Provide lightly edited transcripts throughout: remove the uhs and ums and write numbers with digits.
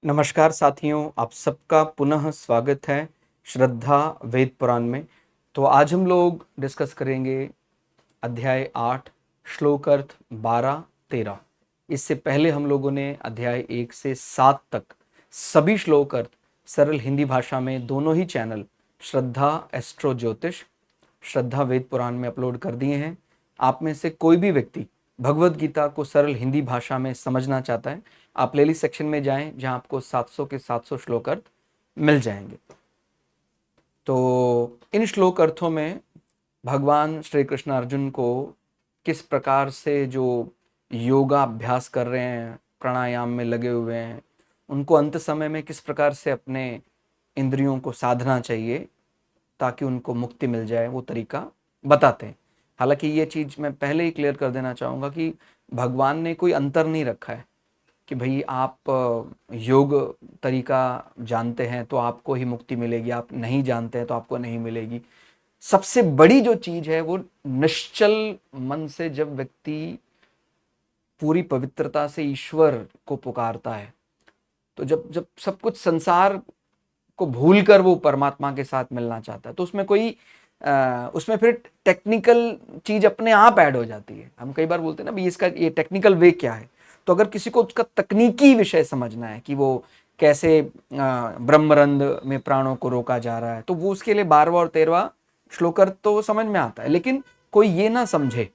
नमस्कार साथियों, आप सबका पुनः स्वागत है श्रद्धा वेद पुराण में। तो आज हम लोग डिस्कस करेंगे अध्याय 8 श्लोक अर्थ 12-13। इससे पहले हम लोगों ने अध्याय 1 से 7 तक सभी श्लोक अर्थ सरल हिंदी भाषा में दोनों ही चैनल श्रद्धा एस्ट्रो ज्योतिष, श्रद्धा वेद पुराण में अपलोड कर दिए हैं। आप में से कोई भी व्यक्ति भगवत गीता को सरल हिंदी भाषा में समझना चाहता है, आप प्लेलिस्ट सेक्शन में जाएं जहां आपको 700 के 700 श्लोक अर्थ मिल जाएंगे। तो इन श्लोक अर्थों में भगवान श्री कृष्ण अर्जुन को किस प्रकार से जो योगा अभ्यास कर रहे हैं, प्राणायाम में लगे हुए हैं, उनको अंत समय में किस प्रकार से अपने इंद्रियों को साधना चाहिए ताकि उनको मुक्ति मिल जाए, वो तरीका बताते हैं। हालांकि ये चीज़ मैं पहले ही क्लियर कर देना चाहूँगा कि भगवान ने कोई अंतर नहीं रखा है कि भाई आप योग तरीका जानते हैं तो आपको ही मुक्ति मिलेगी, आप नहीं जानते हैं तो आपको नहीं मिलेगी। सबसे बड़ी जो चीज़ है वो निश्चल मन से जब व्यक्ति पूरी पवित्रता से ईश्वर को पुकारता है, तो जब जब सब कुछ संसार को भूलकर वो परमात्मा के साथ मिलना चाहता है, तो उसमें फिर टेक्निकल चीज अपने आप ऐड हो जाती है। हम कई बार बोलते हैं ना भाई इसका ये टेक्निकल वे क्या है, तो अगर किसी को उसका तकनीकी विषय समझना है कि वो कैसे ब्रह्मरंध्र में प्राणों को रोका जा रहा है, तो वो उसके लिए 12वां और 13वां श्लोकर तो समझ में आता है। लेकिन कोई ये ना समझे,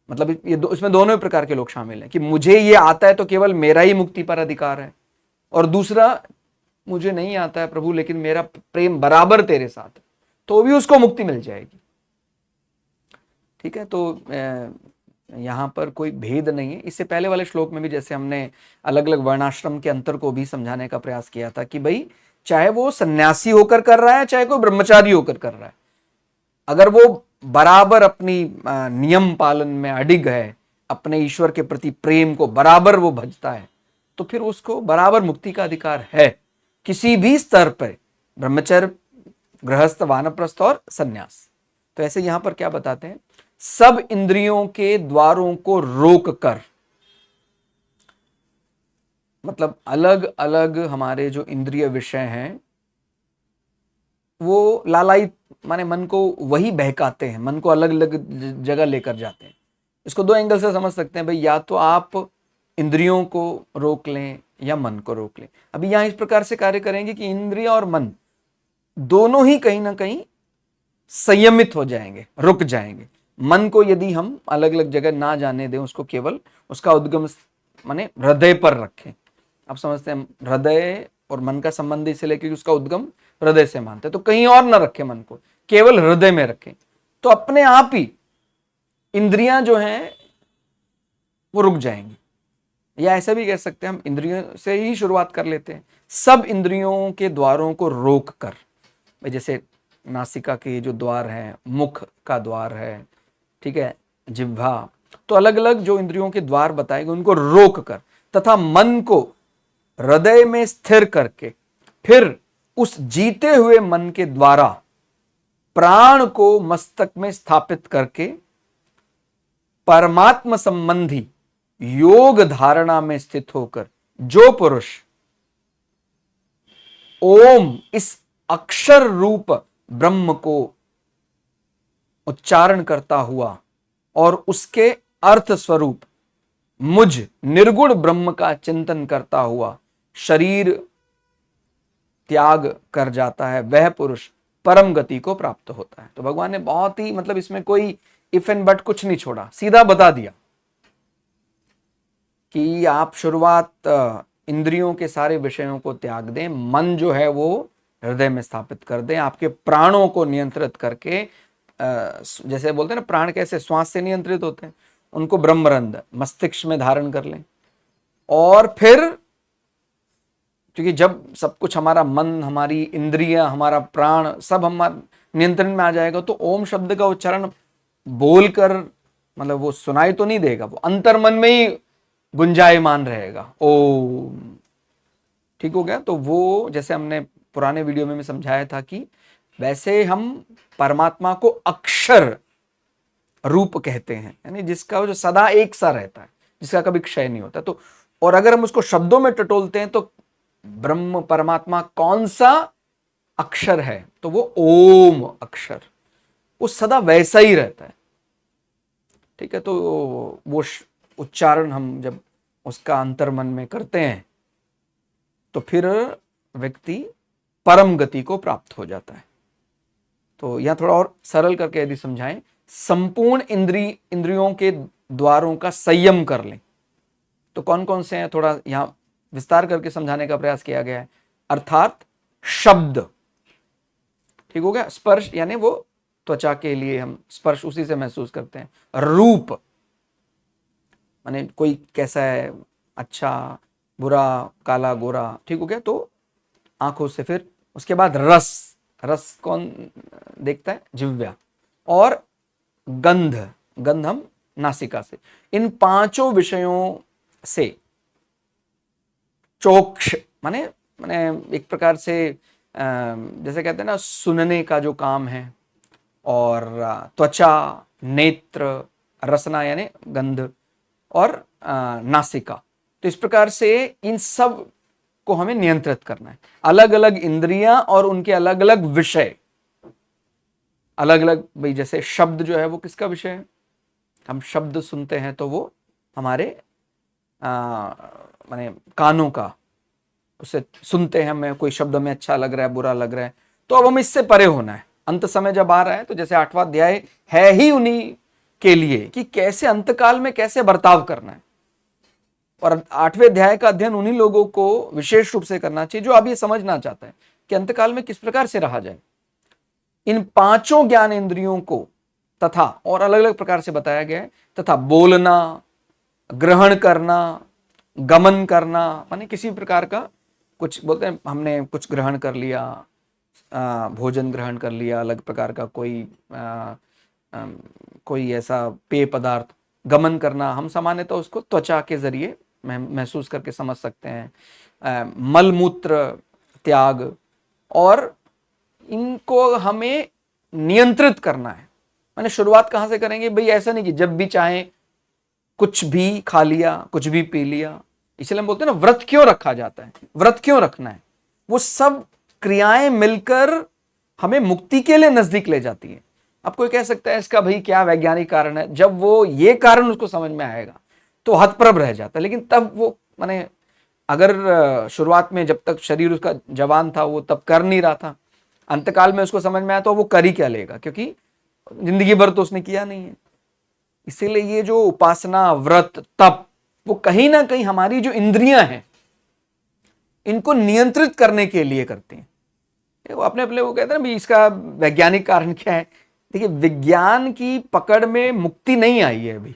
मतलब इसमें दोनों प्रकार के लोग शामिल हैं कि मुझे ये आता है तो केवल मेरा ही मुक्ति पर अधिकार है, और दूसरा मुझे नहीं आता है प्रभु लेकिन मेरा प्रेम बराबर तेरे साथ है, तो भी उसको मुक्ति मिल जाएगी। ठीक है, तो यहाँ पर कोई भेद नहीं है। इससे पहले वाले श्लोक में भी जैसे हमने अलग अलग वर्णाश्रम के अंतर को भी समझाने का प्रयास किया था कि भाई चाहे वो सन्यासी होकर कर रहा है चाहे कोई ब्रह्मचारी होकर कर रहा है, अगर वो बराबर अपनी नियम पालन में अडिग है, अपने ईश्वर के प्रति प्रेम को बराबर वो भजता है, तो फिर उसको बराबर मुक्ति का अधिकार है किसी भी स्तर पर, ब्रह्मचर्य, गृहस्थ, वानप्रस्थ और सन्यास। तो ऐसे यहां पर क्या बताते हैं, सब इंद्रियों के द्वारों को रोक कर, मतलब अलग अलग हमारे जो इंद्रिय विषय हैं वो लालायित माने मन को वही बहकाते हैं, मन को अलग अलग जगह लेकर जाते हैं। इसको दो एंगल से समझ सकते हैं भाई, या तो आप इंद्रियों को रोक लें या मन को रोक लें। अभी यहां इस प्रकार से कार्य करेंगे कि इंद्रिय और मन दोनों ही कहीं ना कहीं संयमित हो जाएंगे, रुक जाएंगे। मन को यदि हम अलग अलग जगह ना जाने दें, उसको केवल उसका उद्गम माने हृदय पर रखें। आप समझते हैं हृदय और मन का संबंध इसलिए क्योंकि उसका उद्गम हृदय से मानते हैं, तो कहीं और ना रखें मन को, केवल हृदय में रखें, तो अपने आप ही इंद्रियां जो हैं वो रुक जाएंगी। या ऐसा भी कह सकते हैं, हम इंद्रियों से ही शुरुआत कर लेते हैं। सब इंद्रियों के द्वारों को रोक कर, जैसे नासिका के जो द्वार हैं, मुख का द्वार है, ठीक है, जिह्वा, तो अलग अलग जो इंद्रियों के द्वार बताए गए उनको रोक कर तथा मन को हृदय में स्थिर करके फिर उस जीते हुए मन के द्वारा प्राण को मस्तक में स्थापित करके परमात्म संबंधी योग धारणा में स्थित होकर जो पुरुष ओम इस अक्षर रूप ब्रह्म को उच्चारण करता हुआ और उसके अर्थ स्वरूप मुझ निर्गुण ब्रह्म का चिंतन करता हुआ शरीर त्याग कर जाता है, वह पुरुष परम गति को प्राप्त होता है। तो भगवान ने बहुत ही, मतलब इसमें कोई इफ एंड बट कुछ नहीं छोड़ा, सीधा बता दिया कि आप शुरुआत इंद्रियों के सारे विषयों को त्याग दें, मन जो है वो हृदय में स्थापित कर दें, आपके प्राणों को नियंत्रित करके, जैसे बोलते हैं ना प्राण कैसे श्वास से नियंत्रित होते हैं, उनको ब्रह्मरंध्र मस्तिष्क में धारण कर लें। और फिर क्योंकि जब सब कुछ हमारा मन, हमारी इंद्रियां, हमारा प्राण सब हमारे नियंत्रण में आ जाएगा, तो ओम शब्द का उच्चारण बोलकर, मतलब वो सुनाई तो नहीं देगा, वो अंतर मन में ही गुंजायमान रहेगा, ओम। ठीक हो गया। तो वो जैसे हमने पुराने वीडियो में समझाया था कि वैसे हम परमात्मा को अक्षर रूप कहते हैं, यानी जिसका जो सदा एक सा रहता है, जिसका कभी क्षय नहीं होता। तो और अगर हम उसको शब्दों में टटोलते हैं तो ब्रह्म परमात्मा कौन सा अक्षर है, तो वो ओम अक्षर, वो सदा वैसा ही रहता है। ठीक है, तो वो उच्चारण हम जब उसका अंतर्मन में करते हैं तो फिर व्यक्ति परम गति को प्राप्त हो जाता है। तो यह थोड़ा और सरल करके यदि समझाएं, संपूर्ण इंद्रियों के द्वारों का संयम कर लें, तो कौन कौन से हैं, थोड़ा यहां विस्तार करके समझाने का प्रयास किया गया है। अर्थात शब्द, ठीक हो गया। स्पर्श यानी वो त्वचा के लिए हम स्पर्श उसी से महसूस करते हैं। रूप माने कोई कैसा है, अच्छा बुरा काला गोरा, ठीक हो गया, तो आंखों से। फिर उसके बाद रस, रस कौन देखता है, जिह्वा। और गंध, गंध हम नासिका से। इन पांचों विषयों से चोक्ष माने माने एक प्रकार से जैसे कहते हैं ना, सुनने का जो काम है, और त्वचा, नेत्र, रसना यानी गंध, और नासिका। तो इस प्रकार से इन सब को हमें नियंत्रित करना है। अलग अलग इंद्रियां और उनके अलग अलग विषय, अलग अलग। भाई जैसे शब्द जो है वो किसका विषय है, हम शब्द सुनते हैं तो वो हमारे माने कानों का, उसे सुनते हैं, हमें कोई शब्द में अच्छा लग रहा है, बुरा लग रहा है, तो अब हमें इससे परे होना है। अंत समय जब आ रहा है, तो जैसे 8वां अध्याय है ही उन्हीं के लिए कि कैसे अंतकाल में कैसे बर्ताव करना है। और 8वें अध्याय का अध्ययन उन्हीं लोगों को विशेष रूप से करना चाहिए जो अब ये समझना चाहता है कि अंतकाल में किस प्रकार से रहा जाए। इन पांचों ज्ञान इंद्रियों को तथा और अलग अलग प्रकार से बताया गया है, तथा बोलना, ग्रहण करना, गमन करना, माने किसी प्रकार का कुछ बोलते हैं, हमने कुछ ग्रहण कर लिया, भोजन ग्रहण कर लिया, अलग प्रकार का कोई ऐसा पेय पदार्थ, गमन करना, हम सामान्यतः उसको त्वचा के जरिए महसूस करके समझ सकते हैं। मल मूत्र त्याग, और इनको हमें नियंत्रित करना है। मैंने शुरुआत कहां से करेंगे भाई, ऐसा नहीं कि जब भी चाहे कुछ भी खा लिया, कुछ भी पी लिया। इसलिए हम बोलते हैं ना, व्रत क्यों रखा जाता है, व्रत क्यों रखना है, वो सब क्रियाएं मिलकर हमें मुक्ति के लिए नजदीक ले जाती है। अब कोई कह सकता है इसका भाई क्या वैज्ञानिक कारण है, जब वो ये कारण उसको समझ में आएगा तो हतप्रभ रह जाता है। लेकिन तब वो माने अगर शुरुआत में जब तक शरीर उसका जवान था वो तब कर नहीं रहा था, अंतकाल में उसको समझ में आया तो वो कर ही क्या लेगा, क्योंकि जिंदगी भर तो उसने किया नहीं है। इसीलिए ये जो उपासना, व्रत, तप, वो कहीं ना कहीं हमारी जो इंद्रियां हैं इनको नियंत्रित करने के लिए करते हैं। वो अपने अपने वो कहते हैं ना, इसका वैज्ञानिक कारण क्या है। देखिए, विज्ञान की पकड़ में मुक्ति नहीं आई है अभी।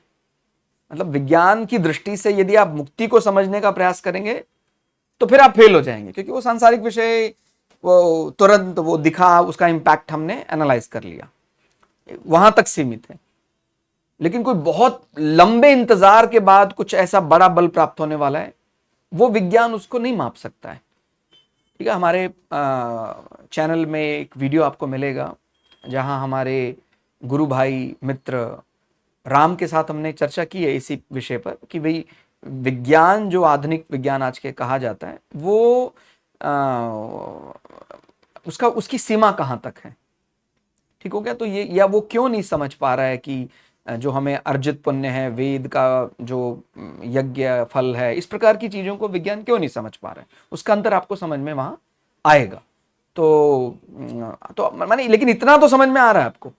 मतलब विज्ञान की दृष्टि से यदि आप मुक्ति को समझने का प्रयास करेंगे तो फिर आप फेल हो जाएंगे, क्योंकि वो सांसारिक विषय वो तुरंत वो दिखा, उसका इंपैक्ट हमने एनालाइज कर लिया, वहां तक सीमित है। लेकिन कोई बहुत लंबे इंतजार के बाद कुछ ऐसा बड़ा बल प्राप्त होने वाला है, वो विज्ञान उसको नहीं माप सकता है। ठीक है, हमारे चैनल में एक वीडियो आपको मिलेगा जहां हमारे गुरु भाई मित्र राम के साथ हमने चर्चा की है इसी विषय पर कि भाई विज्ञान, जो आधुनिक विज्ञान आज के कहा जाता है, वो उसकी सीमा कहां तक है। ठीक हो गया, तो ये या वो क्यों नहीं समझ पा रहा है कि जो हमें अर्जित पुण्य है, वेद का जो यज्ञ फल है, इस प्रकार की चीजों को विज्ञान क्यों नहीं समझ पा रहा है। उसका अंतर आपको समझ में वहां आएगा। तो माने, लेकिन इतना तो समझ में आ रहा है आपको,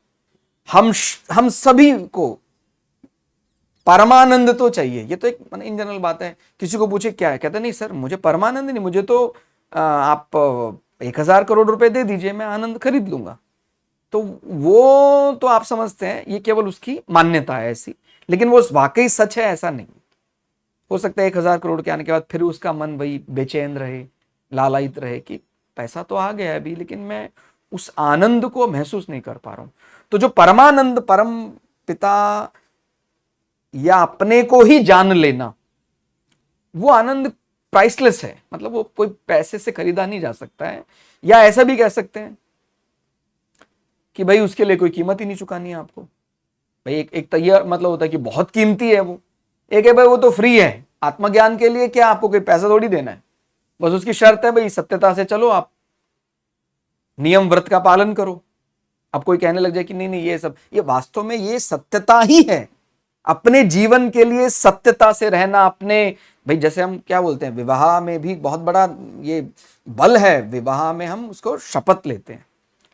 हम सभी को परमानंद तो चाहिए। ये तो एक माने इन जनरल बात है। किसी को पूछे क्या है, कहते नहीं सर मुझे परमानंद नहीं, मुझे तो आप 1000 करोड़ रुपए दे दीजिए, मैं आनंद खरीद लूंगा। तो वो तो आप समझते हैं ये केवल उसकी मान्यता है ऐसी, लेकिन वो वाकई सच है ऐसा नहीं। हो सकता है 1000 करोड़ के आने के बाद फिर उसका मन वही बेचैन रहे, लालायित रहे कि पैसा तो आ गया अभी, लेकिन मैं उस आनंद को महसूस नहीं कर पा रहा हूं। तो जो परमानंद, परम पिता या अपने को ही जान लेना, वो आनंद प्राइसलेस है। मतलब वो कोई पैसे से खरीदा नहीं जा सकता है। या ऐसा भी कह सकते हैं कि भाई उसके लिए कोई कीमत ही नहीं चुकानी है आपको। भाई एक तैयार मतलब होता है कि बहुत कीमती है वो, एक है भाई वो तो फ्री है। आत्मज्ञान के लिए क्या आपको कोई पैसा थोड़ी देना है, बस उसकी शर्त है भाई सत्यता से चलो, आप नियम व्रत का पालन करो। अब कोई कहने लग जाए कि नहीं नहीं ये सब, ये वास्तव में ये सत्यता ही है। अपने जीवन के लिए सत्यता से रहना, अपने भाई जैसे हम क्या बोलते हैं, विवाह में भी बहुत बड़ा ये बल है। विवाह में हम उसको शपथ लेते हैं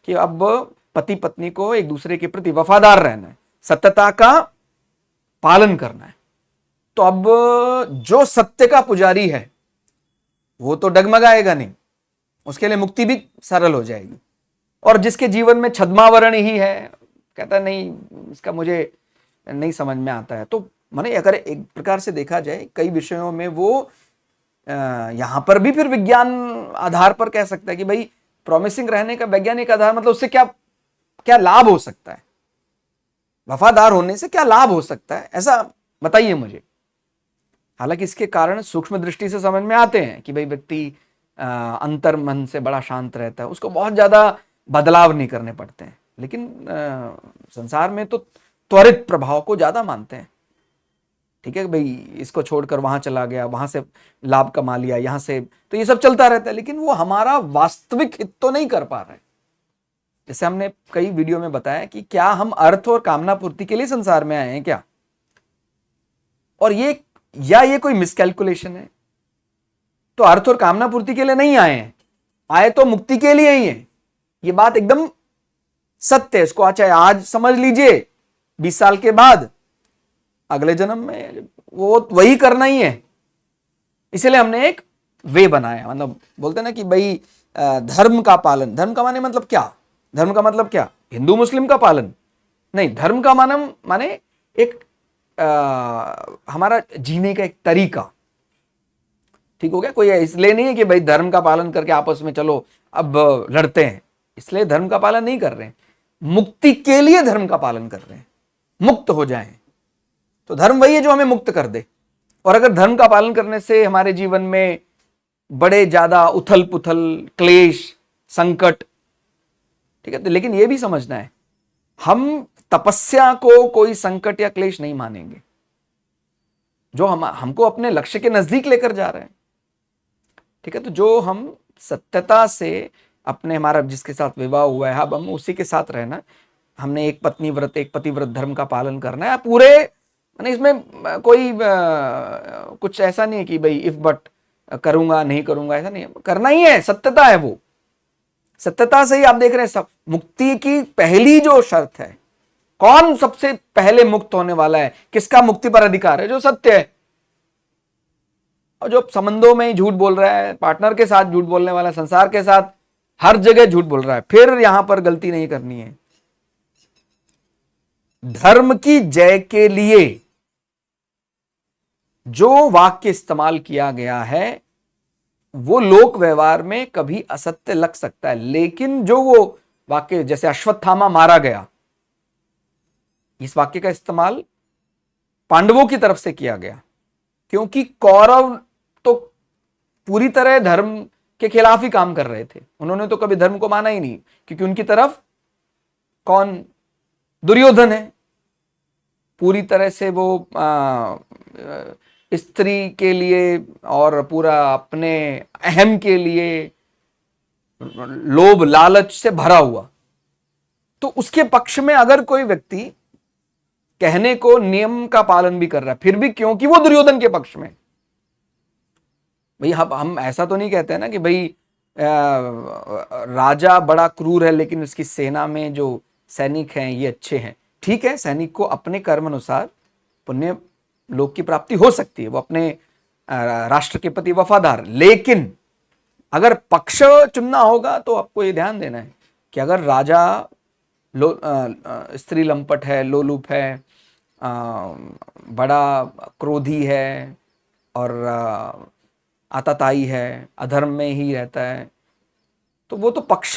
कि अब पति पत्नी को एक दूसरे के प्रति वफादार रहना है, सत्यता का पालन करना है। तो अब जो सत्य का पुजारी है वो तो डगमगाएगा नहीं, उसके लिए मुक्ति भी सरल हो जाएगी। और जिसके जीवन में छद्मावरण ही है, कहता नहीं इसका मुझे नहीं समझ में आता है, तो माने अगर एक प्रकार से देखा जाए कई विषयों में वो यहां पर भी फिर विज्ञान आधार पर कह सकता है कि भाई प्रॉमिसिंग रहने का वैज्ञानिक आधार, मतलब उससे क्या क्या लाभ हो सकता है, वफादार होने से क्या लाभ हो सकता है, ऐसा बताइए मुझे। हालांकि इसके कारण सूक्ष्म दृष्टि से समझ में आते हैं कि भाई व्यक्ति अंतर मन से बड़ा शांत रहता है, उसको बहुत ज्यादा बदलाव नहीं करने पड़ते हैं। लेकिन संसार में तो त्वरित प्रभाव को ज्यादा मानते हैं। ठीक है भाई, इसको छोड़कर वहां चला गया, वहां से लाभ कमा लिया, यहां से, तो ये सब चलता रहता है, लेकिन वो हमारा वास्तविक हित तो नहीं कर पा रहे। जैसे हमने कई वीडियो में बताया कि क्या हम अर्थ और कामना पूर्ति के लिए संसार में आए हैं क्या, और ये कोई मिसकैलकुलेशन है। तो अर्थ और कामना पूर्ति के लिए नहीं आए हैं, आए तो मुक्ति के लिए ही है। ये बात एकदम सत्य है। इसको चाहे आज समझ लीजिए, 20 साल के बाद अगले जन्म में वो वही करना ही है। इसलिए हमने एक वे बनाया, मतलब बोलते ना कि भाई धर्म का पालन, धर्म का माने मतलब क्या, धर्म का मतलब क्या, हिंदू मुस्लिम का पालन नहीं, धर्म का माने एक हमारा जीने का एक तरीका। ठीक हो गया। कोई इसलिए नहीं है कि भाई धर्म का पालन करके आपस में चलो अब लड़ते हैं, इसलिए धर्म का पालन नहीं कर रहे हैं, मुक्ति के लिए धर्म का पालन कर रहे हैं, मुक्त हो जाएं। तो धर्म वही है जो हमें मुक्त कर दे। और अगर धर्म का पालन करने से हमारे जीवन में बड़े ज्यादा उथल पुथल, क्लेश, संकट, ठीक है, तो लेकिन यह भी समझना है, हम तपस्या को कोई संकट या क्लेश नहीं मानेंगे, जो हमको अपने लक्ष्य के नजदीक लेकर जा रहे हैं। ठीक है, तो जो हम सत्यता से अपने, हमारा जिसके साथ विवाह हुआ है, अब हम उसी के साथ रहना, हमने एक पत्नी व्रत, एक पति व्रत धर्म का पालन करना है पूरे, माने इसमें कोई कुछ ऐसा नहीं है कि भाई इफ बट करूंगा नहीं करूंगा, ऐसा नहीं है, करना ही है। सत्यता है वो, सत्यता से ही आप देख रहे हैं सब। मुक्ति की पहली जो शर्त है, कौन सबसे पहले मुक्त होने वाला है, किसका मुक्ति पर अधिकार है, जो सत्य है। और जो संबंधों में ही झूठ बोल रहा है, पार्टनर के साथ झूठ बोलने वाला, संसार के साथ हर जगह झूठ बोल रहा है, फिर यहां पर गलती नहीं करनी है। धर्म की जय के लिए जो वाक्य इस्तेमाल किया गया है वो लोक व्यवहार में कभी असत्य लग सकता है, लेकिन जो वो वाक्य, जैसे अश्वत्थामा मारा गया, इस वाक्य का इस्तेमाल पांडवों की तरफ से किया गया, क्योंकि कौरव तो पूरी तरह धर्म के खिलाफ ही काम कर रहे थे। उन्होंने तो कभी धर्म को माना ही नहीं, क्योंकि उनकी तरफ कौन, दुर्योधन है। पूरी तरह से वो स्त्री के लिए और पूरा अपने अहम के लिए लोभ लालच से भरा हुआ। तो उसके पक्ष में अगर कोई व्यक्ति कहने को नियम का पालन भी कर रहा है, फिर भी क्योंकि वो दुर्योधन के पक्ष में, भाई हम ऐसा तो नहीं कहते हैं ना कि भाई राजा बड़ा क्रूर है लेकिन उसकी सेना में जो सैनिक हैं ये अच्छे हैं। ठीक है, सैनिक को अपने कर्म अनुसार पुण्य लोक की प्राप्ति हो सकती है, वो अपने राष्ट्र के प्रति वफादार, लेकिन अगर पक्ष चुनना होगा तो आपको ये ध्यान देना है कि अगर राजा स्त्री लंपट है, लोलुप है, बड़ा क्रोधी है और आताताई है, अधर्म में ही रहता है, तो वो तो पक्ष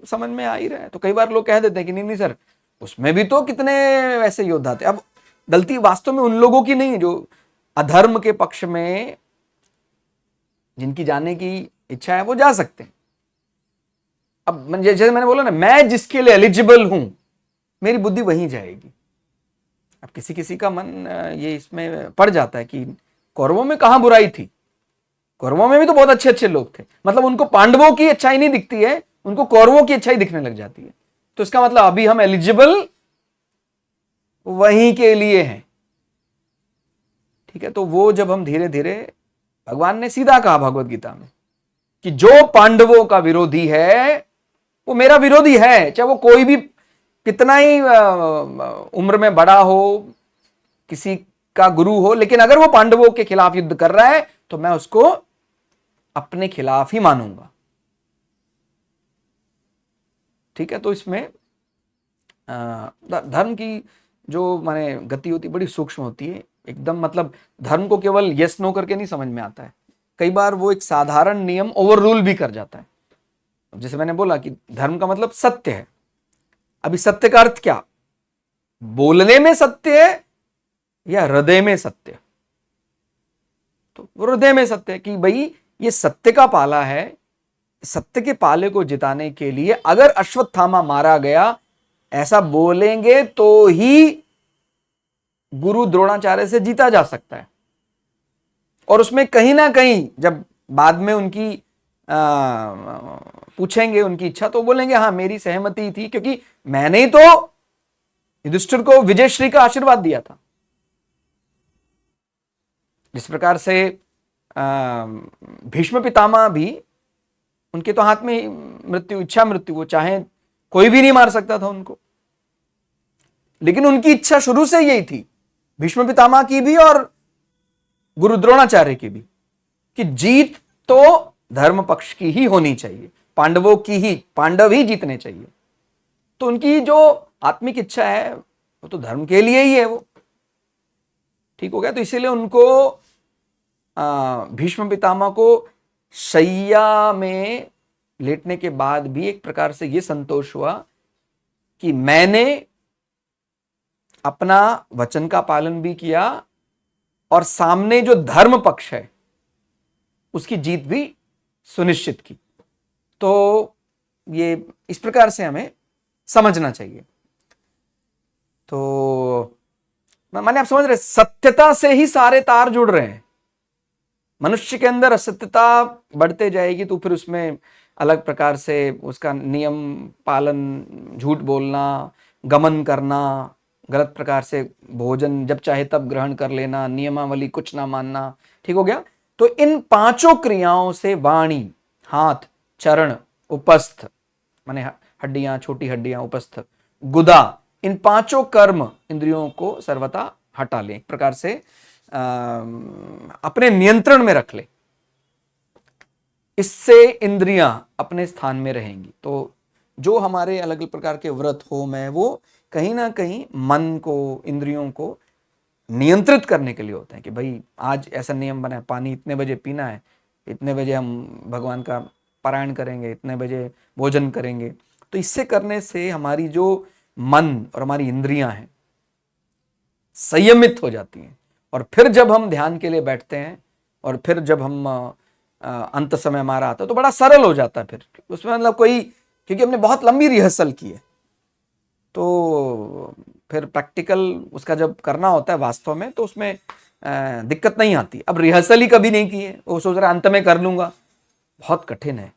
समझ में आ ही रहा है। तो कई बार लोग कह देते हैं कि नहीं नहीं सर, उसमें भी तो कितने वैसे योद्धा थे। अब गलती वास्तव में उन लोगों की नहीं है जो अधर्म के पक्ष में, जिनकी जाने की इच्छा है वो जा सकते हैं। अब जैसे मैंने बोला ना, मैं जिसके लिए एलिजिबल हूं मेरी बुद्धि वहीं जाएगी। अब किसी किसी का मन ये इसमें पड़ जाता है कि कौरवों में कहां बुराई थी, कौरवों में भी तो बहुत अच्छे अच्छे लोग थे, मतलब उनको पांडवों की अच्छाई नहीं दिखती है, उनको कौरवों की अच्छाई दिखने लग जाती है। तो इसका मतलब अभी हम एलिजिबल वहीं के लिए हैं। ठीक है, तो वो जब हम धीरे धीरे, भगवान ने सीधा कहा भगवत गीता में कि जो पांडवों का विरोधी है वो मेरा विरोधी है, चाहे वो कोई भी कितना ही उम्र में बड़ा हो, किसी का गुरु हो, लेकिन अगर वो पांडवों के खिलाफ युद्ध कर रहा है तो मैं उसको अपने खिलाफ ही मानूंगा। ठीक है, तो इसमें धर्म की जो माने गति होती बड़ी सूक्ष्म होती है एकदम, मतलब धर्म को केवल यस नो करके नहीं समझ में आता है, कई बार वो एक साधारण नियम ओवर रूल भी कर जाता है। जैसे मैंने बोला कि धर्म का मतलब सत्य है, अभी सत्य का अर्थ क्या, बोलने में सत्य है या हृदय में सत्य? तो हृदय में सत्य है कि भाई ये सत्य का पाला है, सत्य के पाले को जिताने के लिए अगर अश्वत्थामा मारा गया ऐसा बोलेंगे तो ही गुरु द्रोणाचार्य से जीता जा सकता है। और उसमें कहीं ना कहीं जब बाद में उनकी पूछेंगे उनकी इच्छा तो बोलेंगे हाँ मेरी सहमति थी, क्योंकि मैंने ही तो युधिष्ठिर को विजयश्री का आशीर्वाद दिया था। जिस प्रकार से भीष्म पितामह भी, उनके तो हाथ में मृत्यु, इच्छा मृत्यु, वो चाहे कोई भी नहीं मार सकता था उनको, लेकिन उनकी इच्छा शुरू से यही थी, भीष्म पितामह की भी और गुरु द्रोणाचार्य की भी, कि जीत तो धर्म पक्ष की ही होनी चाहिए, पांडवों की ही, पांडव ही जीतने चाहिए। तो उनकी जो आत्मिक इच्छा है वो तो धर्म के लिए ही है वो। ठीक हो गया, तो इसीलिए उनको भीष्म पितामह को शैया में लेटने के बाद भी एक प्रकार से यह संतोष हुआ कि मैंने अपना वचन का पालन भी किया और सामने जो धर्म पक्ष है उसकी जीत भी सुनिश्चित की। तो ये इस प्रकार से हमें समझना चाहिए। तो माने आप समझ रहे, सत्यता से ही सारे तार जुड़ रहे हैं। मनुष्य के अंदर असत्यता बढ़ते जाएगी तो फिर उसमें अलग प्रकार से उसका नियम पालन, झूठ बोलना, गमन करना, गलत प्रकार से भोजन जब चाहे तब ग्रहण कर लेना, नियमावली कुछ ना मानना। ठीक हो गया, तो इन पांचों क्रियाओं से वाणी, हाथ, चरण, उपस्थ माने हड्डियां, छोटी हड्डियां, उपस्थ, गुदा, इन पांचों कर्म इंद्रियों को सर्वथा हटा लें, एक प्रकार से अपने नियंत्रण में रख ले, इससे इंद्रियां अपने स्थान में रहेंगी। तो जो हमारे अलग अलग प्रकार के व्रत हो में वो कहीं ना कहीं मन को, इंद्रियों को नियंत्रित करने के लिए होते हैं कि भाई आज ऐसा नियम बना है, पानी इतने बजे पीना है, इतने बजे हम भगवान का पारायण करेंगे, इतने बजे भोजन करेंगे। तो इससे करने से हमारी जो मन और हमारी इंद्रियां हैं संयमित हो जाती हैं, और फिर जब हम ध्यान के लिए बैठते हैं और फिर जब हम अंत समय हमारा आता है तो बड़ा सरल हो जाता है। फिर उसमें मतलब कोई, क्योंकि हमने बहुत लंबी रिहर्सल की है, तो फिर प्रैक्टिकल उसका जब करना होता है वास्तव में तो उसमें दिक्कत नहीं आती। अब रिहर्सल ही कभी नहीं की है, वो सोच रहा है अंत में कर लूंगा, बहुत कठिन है।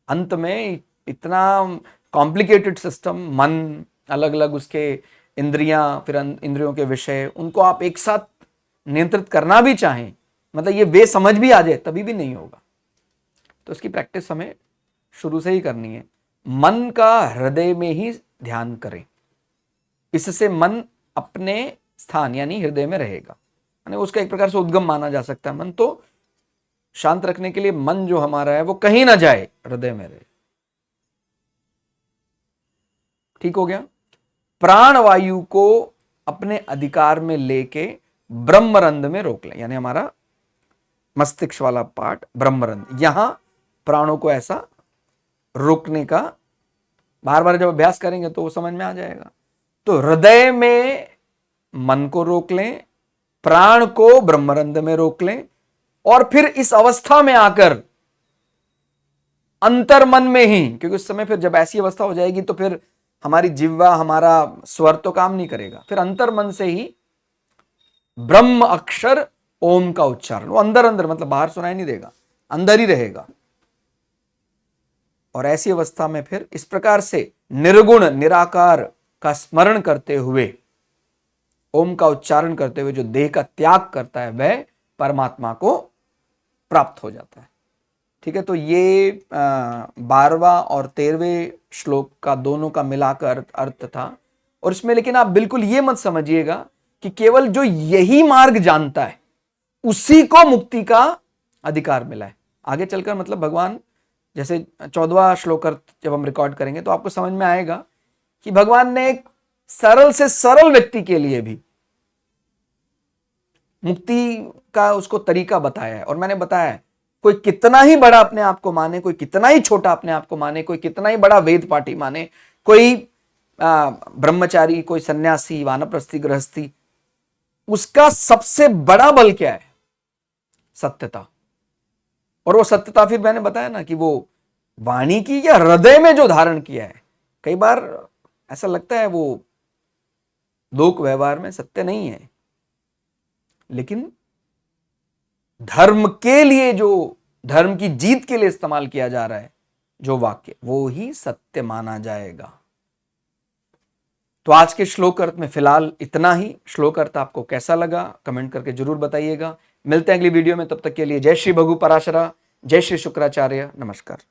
अंत में इतना कॉम्प्लिकेटेड सिस्टम, मन, अलग अलग उसके इंद्रियां, फिर इंद्रियों के विषय, उनको आप एक साथ नियंत्रित करना भी चाहें, मतलब ये वे समझ भी आ जाए तभी भी नहीं होगा। तो इसकी प्रैक्टिस हमें शुरू से ही करनी है। मन का हृदय में ही ध्यान करें, इससे मन अपने स्थान यानी हृदय में रहेगा, यानी उसका एक प्रकार से उद्गम माना जा सकता है। मन तो शांत रखने के लिए मन जो हमारा है वो कहीं ना जाए, हृदय में रहे। ठीक हो गया। प्राण वायु को अपने अधिकार में लेके ब्रह्मरंध्र में रोक लें, यानी हमारा मस्तिष्क वाला पार्ट ब्रह्मरंध्र, यहां प्राणों को ऐसा रोकने का बार बार जब अभ्यास करेंगे तो वो समझ में आ जाएगा। तो हृदय में मन को रोक लें, प्राण को ब्रह्मरंध्र में रोक लें, और फिर इस अवस्था में आकर अंतर मन में ही, क्योंकि उस समय फिर जब ऐसी अवस्था हो जाएगी तो फिर हमारी जिह्वा, हमारा स्वर तो काम नहीं करेगा, फिर अंतर मन से ही ब्रह्म अक्षर ओम का उच्चारण, वो अंदर अंदर मतलब बाहर सुनाई नहीं देगा, अंदर ही रहेगा। और ऐसी अवस्था में फिर इस प्रकार से निर्गुण निराकार का स्मरण करते हुए, ओम का उच्चारण करते हुए जो देह का त्याग करता है वह परमात्मा को प्राप्त हो जाता है। ठीक है, तो ये 12वां और 13वें श्लोक का दोनों का मिलाकर अर्थ था। और इसमें लेकिन आप बिल्कुल ये मत समझिएगा कि केवल जो यही मार्ग जानता है उसी को मुक्ति का अधिकार मिला है। आगे चलकर मतलब भगवान, जैसे 14वां श्लोक जब हम रिकॉर्ड करेंगे तो आपको समझ में आएगा कि भगवान ने एक सरल से सरल व्यक्ति के लिए भी मुक्ति का उसको तरीका बताया है। और मैंने बताया है, कोई कितना ही बड़ा अपने आप को माने, कोई कितना ही छोटा अपने आप को माने, कोई कितना ही बड़ा वेद पाठी माने, कोई ब्रह्मचारी, कोई सन्यासी, वानप्रस्थी, गृहस्थी, उसका सबसे बड़ा बल क्या है? सत्यता। और वो सत्यता फिर मैंने बताया ना कि वो वाणी की या हृदय में जो धारण किया है। कई बार ऐसा लगता है वो लोक व्यवहार में सत्य नहीं है, लेकिन धर्म के लिए, जो धर्म की जीत के लिए इस्तेमाल किया जा रहा है जो वाक्य, वो ही सत्य माना जाएगा। तो आज के श्लोक अर्थ में फिलहाल इतना ही। श्लोक अर्थ आपको कैसा लगा कमेंट करके जरूर बताइएगा। मिलते हैं अगली वीडियो में, तब तक के लिए जय श्री भगु पराशरा, जय श्री शुक्राचार्य, नमस्कार।